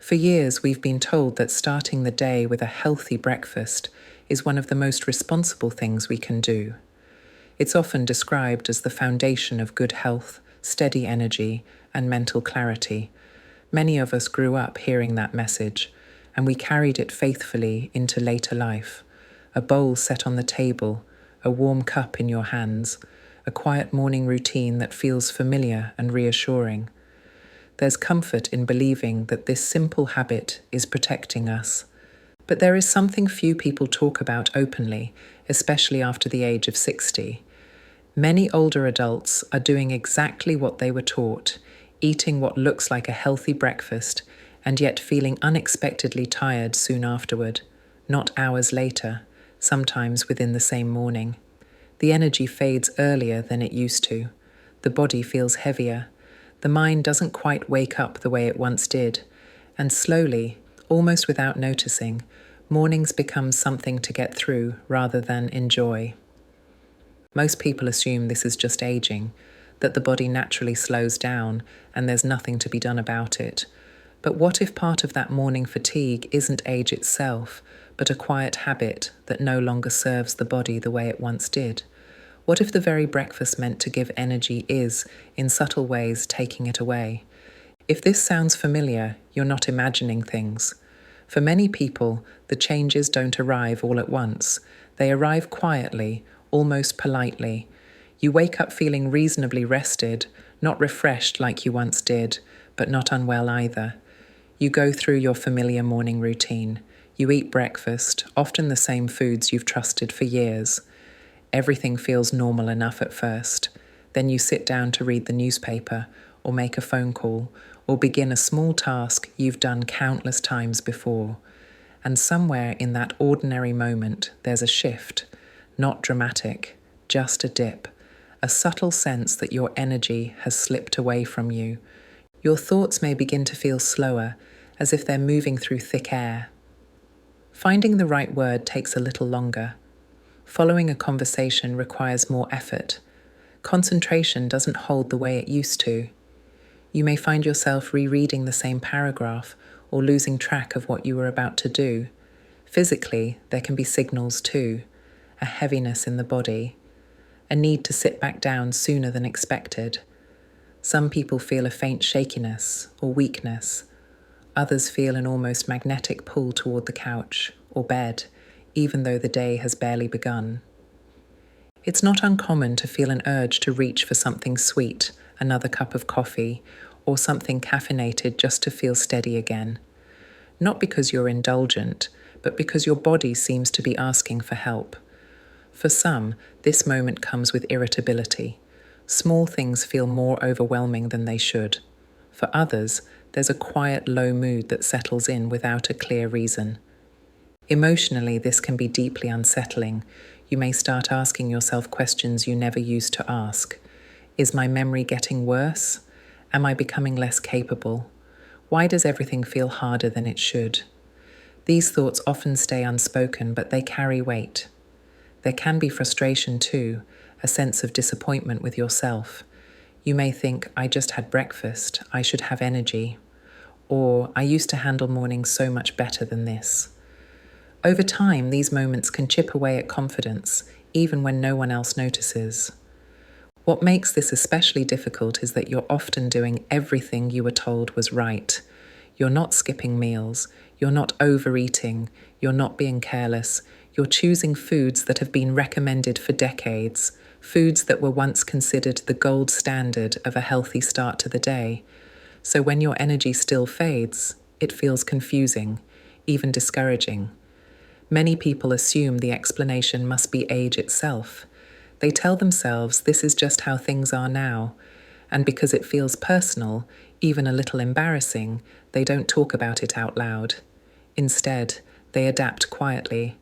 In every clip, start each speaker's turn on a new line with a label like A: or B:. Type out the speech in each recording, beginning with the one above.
A: For years, we've been told that starting the day with a healthy breakfast is one of the most responsible things we can do. It's often described as the foundation of good health, steady energy, and mental clarity. Many of us grew up hearing that message, and we carried it faithfully into later life. A bowl set on the table, a warm cup in your hands, a quiet morning routine that feels familiar and reassuring. There's comfort in believing that this simple habit is protecting us. But there is something few people talk about openly, especially after the age of 60. Many older adults are doing exactly what they were taught, eating what looks like a healthy breakfast, and yet feeling unexpectedly tired soon afterward, not hours later, sometimes within the same morning. The energy fades earlier than it used to. The body feels heavier. The mind doesn't quite wake up the way it once did, and slowly, almost without noticing, mornings become something to get through rather than enjoy. Most people assume this is just aging, that the body naturally slows down and there's nothing to be done about it. But what if part of that morning fatigue isn't age itself, but a quiet habit that no longer serves the body the way it once did? What if the very breakfast meant to give energy is, in subtle ways, taking it away? If this sounds familiar, you're not imagining things. For many people, the changes don't arrive all at once. They arrive quietly, almost politely. You wake up feeling reasonably rested, not refreshed like you once did, but not unwell either. You go through your familiar morning routine. You eat breakfast, often the same foods you've trusted for years. Everything feels normal enough at first. Then you sit down to read the newspaper, or make a phone call, or begin a small task you've done countless times before. And somewhere in that ordinary moment, there's a shift. Not dramatic, just a dip. A subtle sense that your energy has slipped away from you. Your thoughts may begin to feel slower, as if they're moving through thick air. Finding the right word takes a little longer. Following a conversation requires more effort. Concentration doesn't hold the way it used to. You may find yourself rereading the same paragraph or losing track of what you were about to do. Physically, there can be signals too. A heaviness in the body. A need to sit back down sooner than expected. Some people feel a faint shakiness or weakness. Others feel an almost magnetic pull toward the couch or bed, even though the day has barely begun. It's not uncommon to feel an urge to reach for something sweet, another cup of coffee, or something caffeinated just to feel steady again. Not because you're indulgent, but because your body seems to be asking for help. For some, this moment comes with irritability. Small things feel more overwhelming than they should. For others, there's a quiet low mood that settles in without a clear reason. Emotionally, this can be deeply unsettling. You may start asking yourself questions you never used to ask. Is my memory getting worse? Am I becoming less capable? Why does everything feel harder than it should? These thoughts often stay unspoken, but they carry weight. There can be frustration too, a sense of disappointment with yourself. You may think, I just had breakfast, I should have energy. Or, I used to handle mornings so much better than this. Over time, these moments can chip away at confidence, even when no one else notices. What makes this especially difficult is that you're often doing everything you were told was right. You're not skipping meals, you're not overeating, you're not being careless, you're choosing foods that have been recommended for decades, foods that were once considered the gold standard of a healthy start to the day. So when your energy still fades, it feels confusing, even discouraging. Many people assume the explanation must be age itself. They tell themselves this is just how things are now, and because it feels personal, even a little embarrassing, they don't talk about it out loud. Instead, they adapt quietly.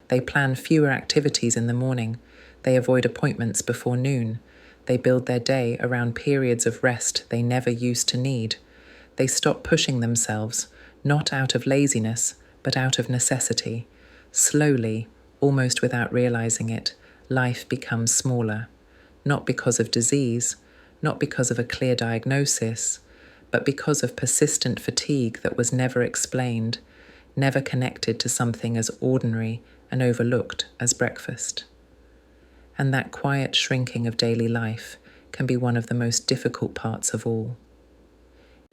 A: They plan fewer activities in the morning. They avoid appointments before noon. They build their day around periods of rest they never used to need. They stop pushing themselves, not out of laziness, but out of necessity. Slowly, almost without realizing it, life becomes smaller. Not because of disease, not because of a clear diagnosis, but because of persistent fatigue that was never explained, never connected to something as ordinary and overlooked as breakfast. And that quiet shrinking of daily life can be one of the most difficult parts of all.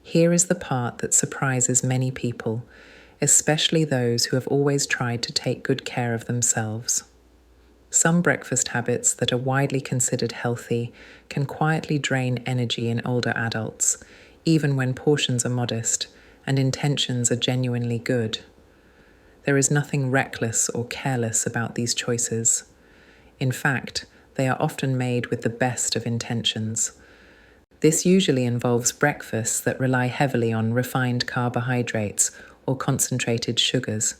A: Here is the part that surprises many people, especially those who have always tried to take good care of themselves. Some breakfast habits that are widely considered healthy can quietly drain energy in older adults, even when portions are modest and intentions are genuinely good. There is nothing reckless or careless about these choices. In fact, they are often made with the best of intentions. This usually involves breakfasts that rely heavily on refined carbohydrates or concentrated sugars,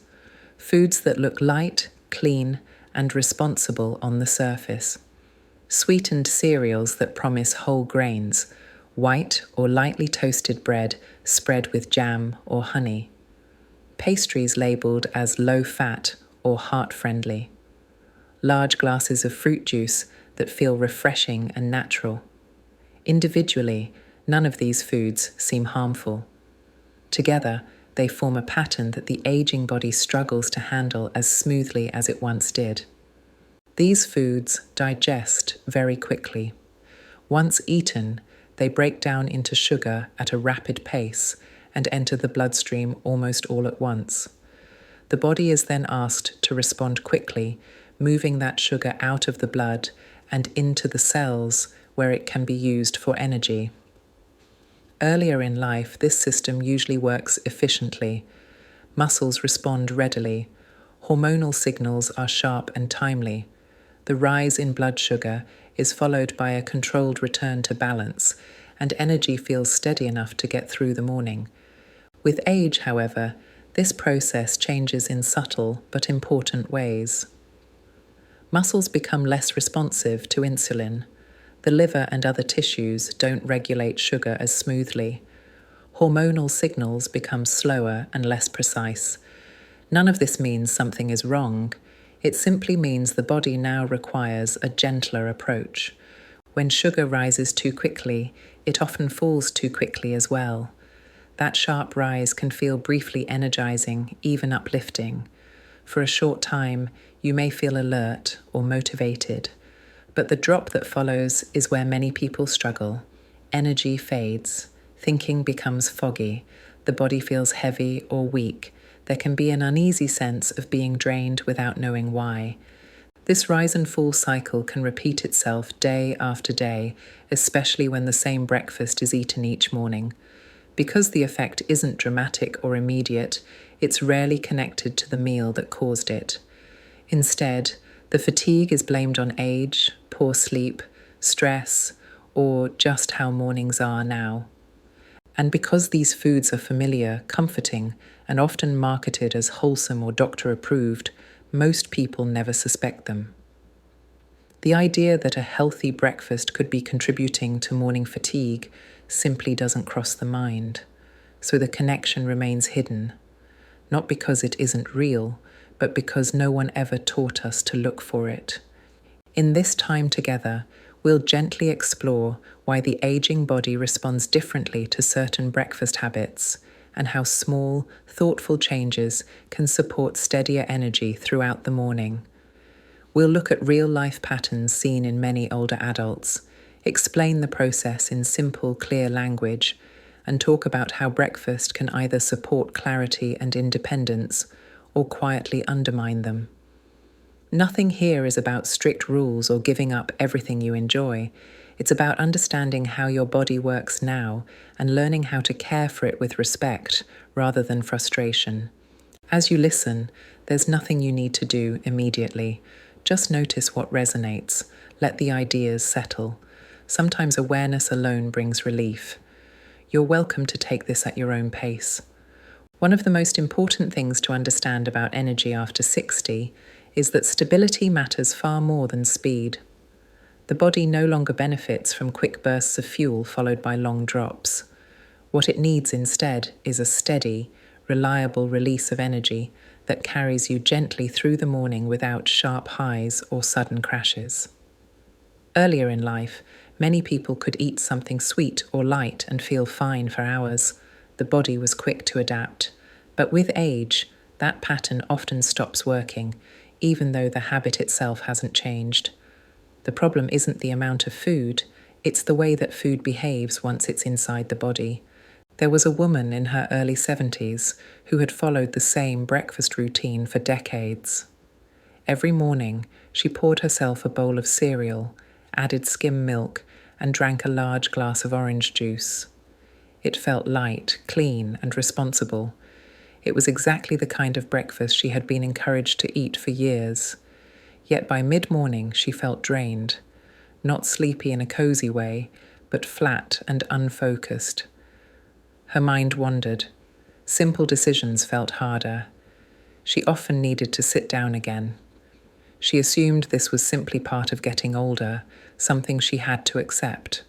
A: foods that look light, clean, and responsible on the surface. Sweetened cereals that promise whole grains, white or lightly toasted bread spread with jam or honey. Pastries labelled as low-fat or heart-friendly. Large glasses of fruit juice that feel refreshing and natural. Individually, none of these foods seem harmful. Together, they form a pattern that the aging body struggles to handle as smoothly as it once did. These foods digest very quickly. Once eaten, they break down into sugar at a rapid pace and enter the bloodstream almost all at once. The body is then asked to respond quickly, moving that sugar out of the blood and into the cells where it can be used for energy. Earlier in life, this system usually works efficiently. Muscles respond readily. Hormonal signals are sharp and timely. The rise in blood sugar is followed by a controlled return to balance, and energy feels steady enough to get through the morning. With age, however, this process changes in subtle but important ways. Muscles become less responsive to insulin. The liver and other tissues don't regulate sugar as smoothly. Hormonal signals become slower and less precise. None of this means something is wrong. It simply means the body now requires a gentler approach. When sugar rises too quickly, it often falls too quickly as well. That sharp rise can feel briefly energizing, even uplifting. For a short time, you may feel alert or motivated. But the drop that follows is where many people struggle. Energy fades. Thinking becomes foggy. The body feels heavy or weak. There can be an uneasy sense of being drained without knowing why. This rise and fall cycle can repeat itself day after day, especially when the same breakfast is eaten each morning. Because the effect isn't dramatic or immediate, it's rarely connected to the meal that caused it. Instead, the fatigue is blamed on age, poor sleep, stress, or just how mornings are now. And because these foods are familiar, comforting, and often marketed as wholesome or doctor-approved, most people never suspect them. The idea that a healthy breakfast could be contributing to morning fatigue simply doesn't cross the mind, so the connection remains hidden, not because it isn't real, but because no one ever taught us to look for it. In this time together, we'll gently explore why the aging body responds differently to certain breakfast habits and how small, thoughtful changes can support steadier energy throughout the morning. We'll look at real-life patterns seen in many older adults, explain the process in simple, clear language, and talk about how breakfast can either support clarity and independence or quietly undermine them. Nothing here is about strict rules or giving up everything you enjoy. It's about understanding how your body works now and learning how to care for it with respect rather than frustration. As you listen, there's nothing you need to do immediately. Just notice what resonates. Let the ideas settle. Sometimes awareness alone brings relief. You're welcome to take this at your own pace. One of the most important things to understand about energy after 60 is that stability matters far more than speed. The body no longer benefits from quick bursts of fuel followed by long drops. What it needs instead is a steady, reliable release of energy that carries you gently through the morning without sharp highs or sudden crashes. Earlier in life, Many people could eat something sweet or light and feel fine for hours. The body was quick to adapt. But with age, that pattern often stops working, even though the habit itself hasn't changed. The problem isn't the amount of food, it's the way that food behaves once it's inside the body. There was a woman in her early 70s who had followed the same breakfast routine for decades. Every morning, she poured herself a bowl of cereal, added skim milk, and drank a large glass of orange juice. It felt light, clean, and responsible. It was exactly the kind of breakfast she had been encouraged to eat for years. Yet by mid-morning she felt drained, not sleepy in a cozy way, but flat and unfocused. Her mind wandered. Simple decisions felt harder. She often needed to sit down again. She assumed this was simply part of getting older, something she had to accept.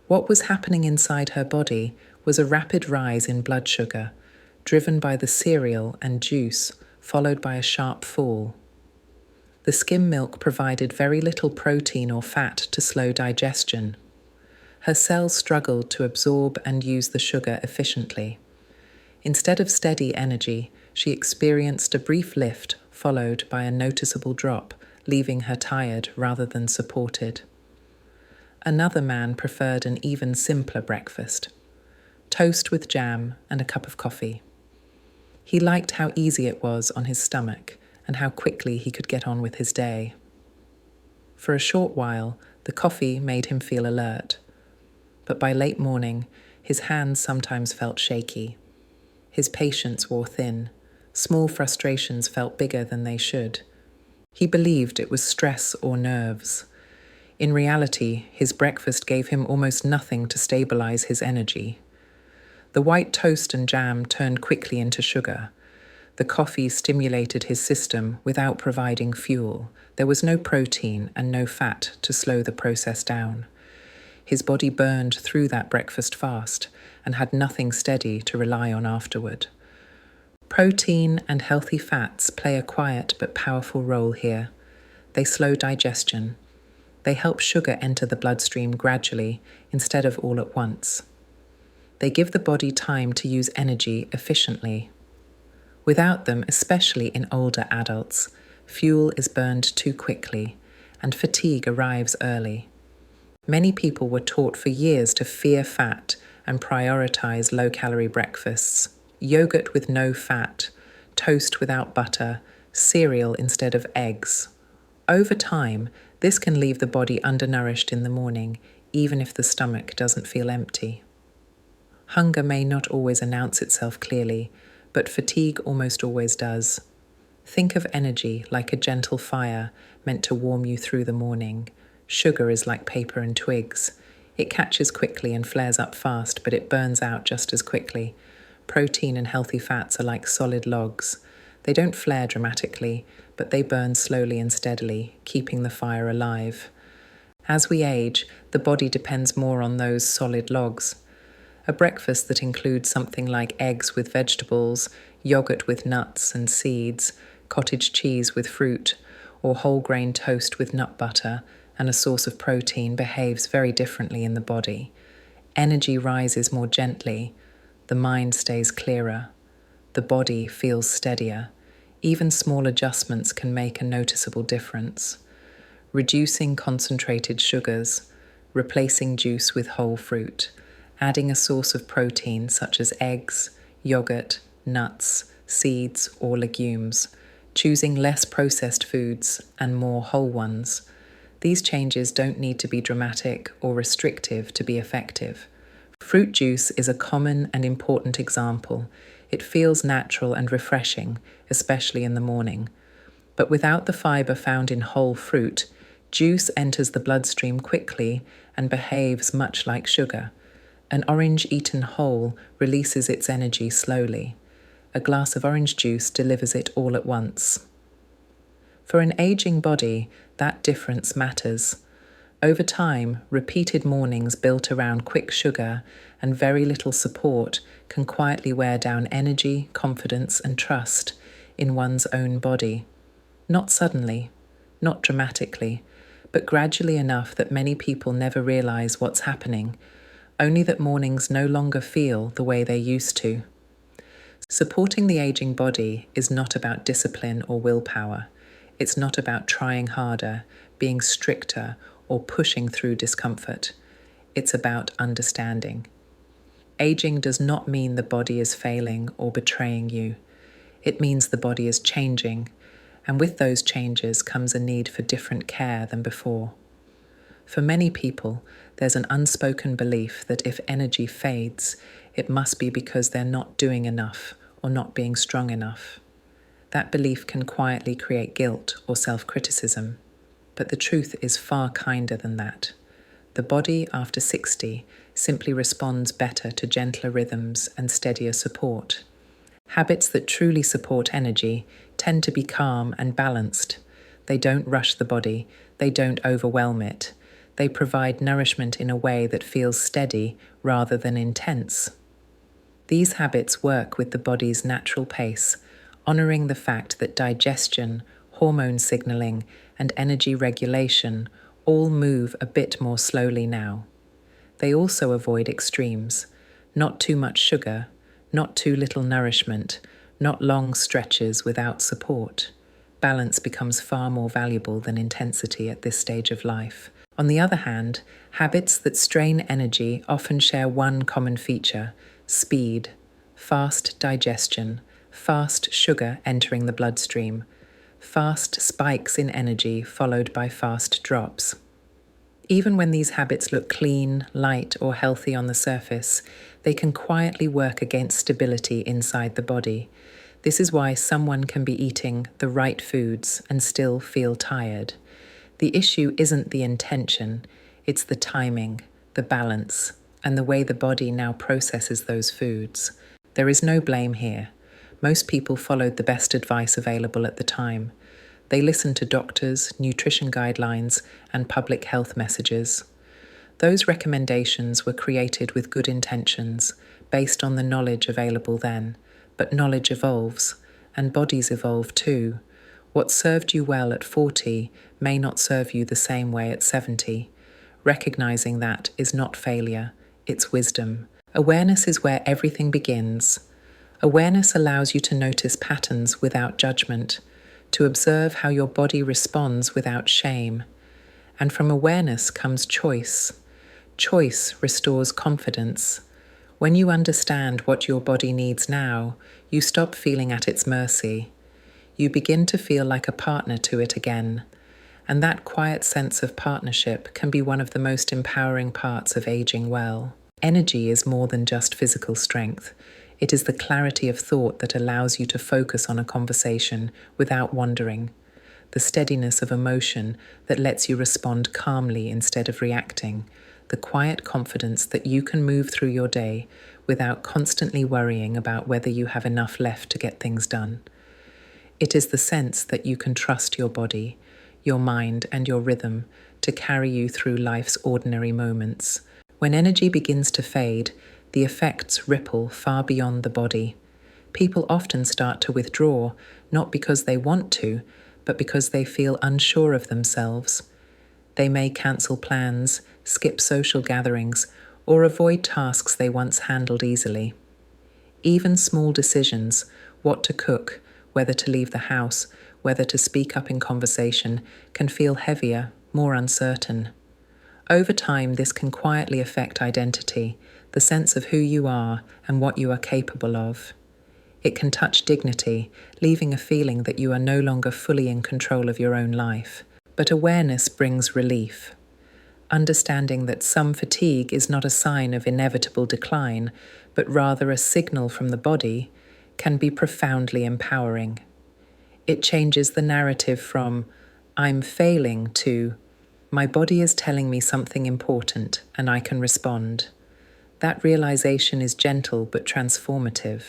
A: What was happening inside her body was a rapid rise in blood sugar, driven by the cereal and juice, followed by a sharp fall. The skim milk provided very little protein or fat to slow digestion. Her cells struggled to absorb and use the sugar efficiently. Instead of steady energy, she experienced a brief lift followed by a noticeable drop, leaving her tired rather than supported. Another man preferred an even simpler breakfast: toast with jam and a cup of coffee. He liked how easy it was on his stomach and how quickly he could get on with his day. For a short while, the coffee made him feel alert, but by late morning, his hands sometimes felt shaky. His patience wore thin. Small frustrations felt bigger than they should. He believed it was stress or nerves. In reality, his breakfast gave him almost nothing to stabilize his energy. The white toast and jam turned quickly into sugar. The coffee stimulated his system without providing fuel. There was no protein and no fat to slow the process down. His body burned through that breakfast fast and had nothing steady to rely on afterward. Protein and healthy fats play a quiet but powerful role here. They slow digestion. They help sugar enter the bloodstream gradually instead of all at once. They give the body time to use energy efficiently. Without them, especially in older adults, fuel is burned too quickly and fatigue arrives early. Many people were taught for years to fear fat and prioritize low-calorie breakfasts: yogurt with no fat, toast without butter, cereal instead of eggs. Over time, this can leave the body undernourished in the morning, even if the stomach doesn't feel empty. Hunger may not always announce itself clearly, but fatigue almost always does. Think of energy like a gentle fire meant to warm you through the morning. Sugar is like paper and twigs. It catches quickly and flares up fast, but it burns out just as quickly. Protein and healthy fats are like solid logs. They don't flare dramatically, but they burn slowly and steadily, keeping the fire alive. As we age, the body depends more on those solid logs. A breakfast that includes something like eggs with vegetables, yogurt with nuts and seeds, cottage cheese with fruit, or whole grain toast with nut butter and a source of protein behaves very differently in the body. Energy rises more gently. The mind stays clearer. The body feels steadier. Even small adjustments can make a noticeable difference. Reducing concentrated sugars, replacing juice with whole fruit, adding a source of protein such as eggs, yogurt, nuts, seeds, or legumes, choosing less processed foods and more whole ones. These changes don't need to be dramatic or restrictive to be effective. Fruit juice is a common and important example. It feels natural and refreshing, especially in the morning. But without the fiber found in whole fruit, juice enters the bloodstream quickly and behaves much like sugar. An orange eaten whole releases its energy slowly. A glass of orange juice delivers it all at once. For an aging body, that difference matters. Over time, repeated mornings built around quick sugar and very little support can quietly wear down energy, confidence, and trust in one's own body. Not suddenly, not dramatically, but gradually enough that many people never realize what's happening, only that mornings no longer feel the way they used to. Supporting the aging body is not about discipline or willpower. It's not about trying harder, being stricter, or pushing through discomfort. It's about understanding. Aging does not mean the body is failing or betraying you. It means the body is changing, and with those changes comes a need for different care than before. For many people, there's an unspoken belief that if energy fades, it must be because they're not doing enough or not being strong enough. That belief can quietly create guilt or self-criticism, but the truth is far kinder than that. The body after 60 simply responds better to gentler rhythms and steadier support. Habits that truly support energy tend to be calm and balanced. They don't rush the body, they don't overwhelm it. They provide nourishment in a way that feels steady rather than intense. These habits work with the body's natural pace, honoring the fact that digestion, hormone signaling, and energy regulation all move a bit more slowly now. They also avoid extremes, not too much sugar, not too little nourishment, not long stretches without support. Balance becomes far more valuable than intensity at this stage of life. On the other hand, habits that strain energy often share one common feature: speed, fast digestion, fast sugar entering the bloodstream, fast spikes in energy followed by fast drops. Even when these habits look clean, light, or healthy on the surface, they can quietly work against stability inside the body. This is why someone can be eating the right foods and still feel tired. The issue isn't the intention, it's the timing, the balance, and the way the body now processes those foods. There is no blame here. Most people followed the best advice available at the time. They listened to doctors, nutrition guidelines, and public health messages. Those recommendations were created with good intentions, based on the knowledge available then. But knowledge evolves, and bodies evolve too. What served you well at 40 may not serve you the same way at 70. Recognizing that is not failure, it's wisdom. Awareness is where everything begins. Awareness allows you to notice patterns without judgment, to observe how your body responds without shame. And from awareness comes choice. Choice restores confidence. When you understand what your body needs now, you stop feeling at its mercy. You begin to feel like a partner to it again. And that quiet sense of partnership can be one of the most empowering parts of aging well. Energy is more than just physical strength. It is the clarity of thought that allows you to focus on a conversation without wandering. The steadiness of emotion that lets you respond calmly instead of reacting. The quiet confidence that you can move through your day without constantly worrying about whether you have enough left to get things done. It is the sense that you can trust your body, your mind, and your rhythm to carry you through life's ordinary moments. When energy begins to fade, the effects ripple far beyond the body. People often start to withdraw, not because they want to, but because they feel unsure of themselves. They may cancel plans, skip social gatherings, or avoid tasks they once handled easily. Even small decisions, what to cook, whether to leave the house, whether to speak up in conversation, can feel heavier, more uncertain. Over time, this can quietly affect identity, the sense of who you are and what you are capable of. It can touch dignity, leaving a feeling that you are no longer fully in control of your own life. But awareness brings relief. Understanding that some fatigue is not a sign of inevitable decline, but rather a signal from the body, can be profoundly empowering. It changes the narrative from, "I'm failing," to, "My body is telling me something important and I can respond." That realization is gentle but transformative.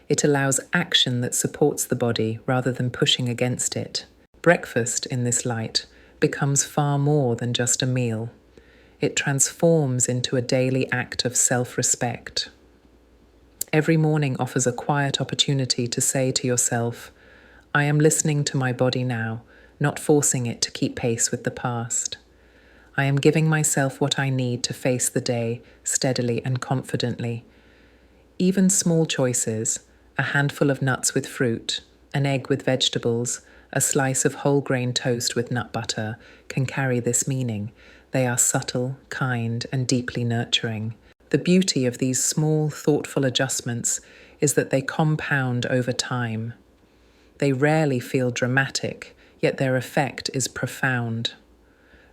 A: It allows action that supports the body rather than pushing against it. Breakfast, in this light, becomes far more than just a meal. It transforms into a daily act of self-respect. Every morning offers a quiet opportunity to say to yourself, "I am listening to my body now, not forcing it to keep pace with the past." I am giving myself what I need to face the day steadily and confidently. Even small choices, a handful of nuts with fruit, an egg with vegetables, a slice of whole grain toast with nut butter, can carry this meaning. They are subtle, kind, and deeply nurturing. The beauty of these small, thoughtful adjustments is that they compound over time. They rarely feel dramatic, yet their effect is profound.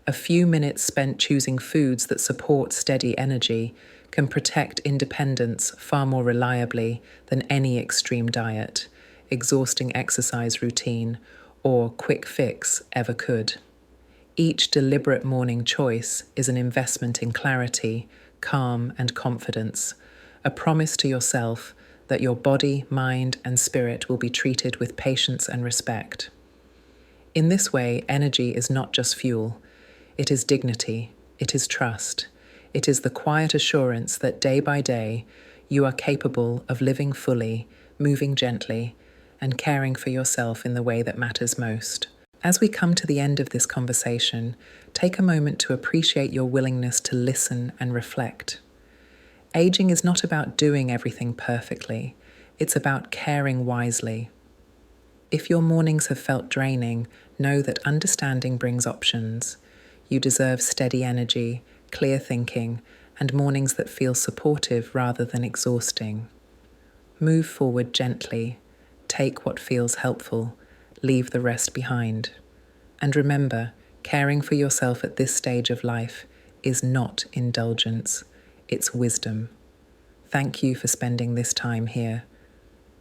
A: A few minutes spent choosing foods that support steady energy can protect independence far more reliably than any extreme diet, exhausting exercise routine, or quick fix ever could. Each deliberate morning choice is an investment in clarity, calm, and confidence, a promise to yourself that your body, mind, and spirit will be treated with patience and respect. In this way, energy is not just fuel. It is dignity, it is trust, it is the quiet assurance that day by day you are capable of living fully, moving gently, and caring for yourself in the way that matters most. As we come to the end of this conversation, take a moment to appreciate your willingness to listen and reflect. Aging is not about doing everything perfectly, it's about caring wisely. If your mornings have felt draining, know that understanding brings options. You deserve steady energy, clear thinking, and mornings that feel supportive rather than exhausting. Move forward gently, take what feels helpful, leave the rest behind. And remember, caring for yourself at this stage of life is not indulgence, it's wisdom. Thank you for spending this time here.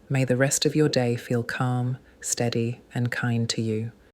A: May the rest of your day feel calm, steady, and kind to you.